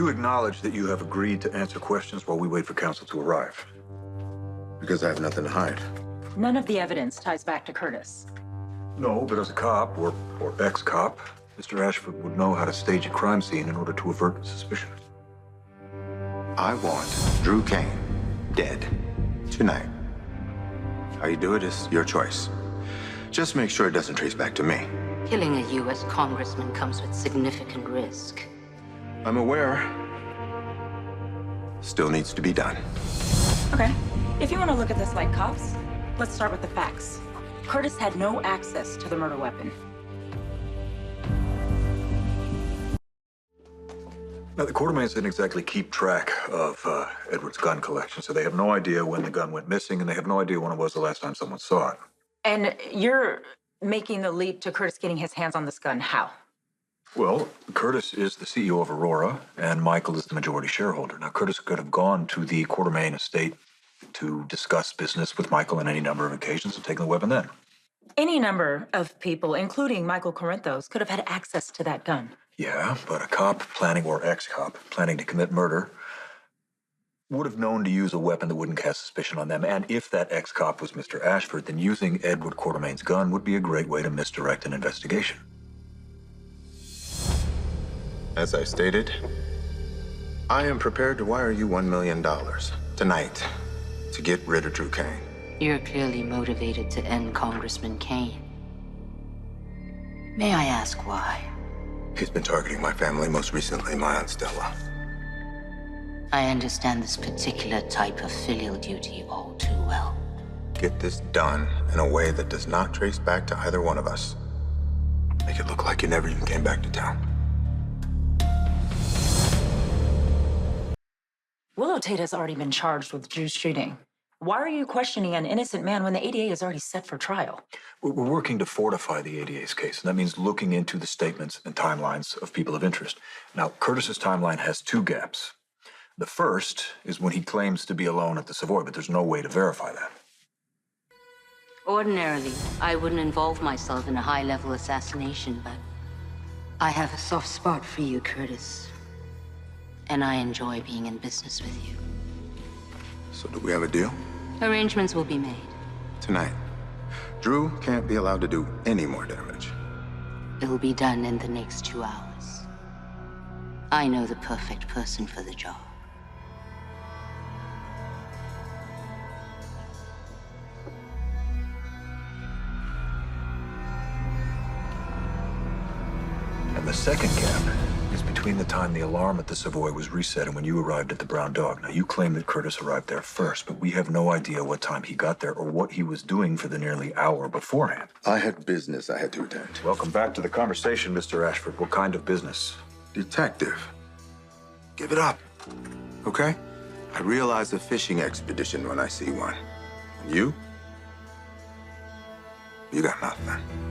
You acknowledge that you have agreed to answer questions while we wait for counsel to arrive. Because I have nothing to hide. None of the evidence ties back to Curtis. No, but as a cop, or ex-cop, Mr. Ashford would know how to stage a crime scene in order to avert suspicion. I want Drew Kane dead tonight. How you do it is your choice. Just make sure it doesn't trace back to me. Killing a U.S. congressman comes with significant risk. I'm aware. Still needs to be done. Okay. If you want to look at this like cops, let's start with the facts. Curtis had no access to the murder weapon. Now, the Quartermains didn't exactly keep track of Edward's gun collection, so they have no idea when the gun went missing, and they have no idea when it was the last time someone saw it. And you're making the leap to Curtis getting his hands on this gun. How? Well, Curtis is the CEO of Aurora, and Michael is the majority shareholder. Now, Curtis could have gone to the Quartermain estate to discuss business with Michael on any number of occasions and taken the weapon then. Any number of people, including Michael Corinthos, could have had access to that gun. Yeah, but a cop planning, or ex-cop, planning to commit murder would have known to use a weapon that wouldn't cast suspicion on them. And if that ex-cop was Mr. Ashford, then using Edward Quartermain's gun would be a great way to misdirect an investigation. As I stated, I am prepared to wire you $1 million tonight to get rid of Drew Kane. You're clearly motivated to end Congressman Kane. May I ask why? He's been targeting my family, most recently my Aunt Stella. I understand this particular type of filial duty all too well. Get this done in a way that does not trace back to either one of us. Make it look like you never even came back to town. Willow Tate has already been charged with Drew's shooting. Why are you questioning an innocent man when the ADA is already set for trial? We're working to fortify the ADA's case, and that means looking into the statements and timelines of people of interest. Now, Curtis's timeline has two gaps. The first is when he claims to be alone at the Savoy, but there's no way to verify that. Ordinarily, I wouldn't involve myself in a high-level assassination, but I have a soft spot for you, Curtis. And I enjoy being in business with you. So do we have a deal? Arrangements will be made. Tonight. Drew can't be allowed to do any more damage. It'll be done in the next 2 hours. I know the perfect person for the job. And the second gap is between the time the alarm at the Savoy was reset and when you arrived at the Brown Dog. Now, you claim that Curtis arrived there first, but we have no idea what time he got there or what he was doing for the nearly hour beforehand. I had business I had to attend. Welcome back to the conversation, Mr. Ashford. What kind of business? Detective. Give it up, okay? I realize a fishing expedition when I see one. And you? You got nothing.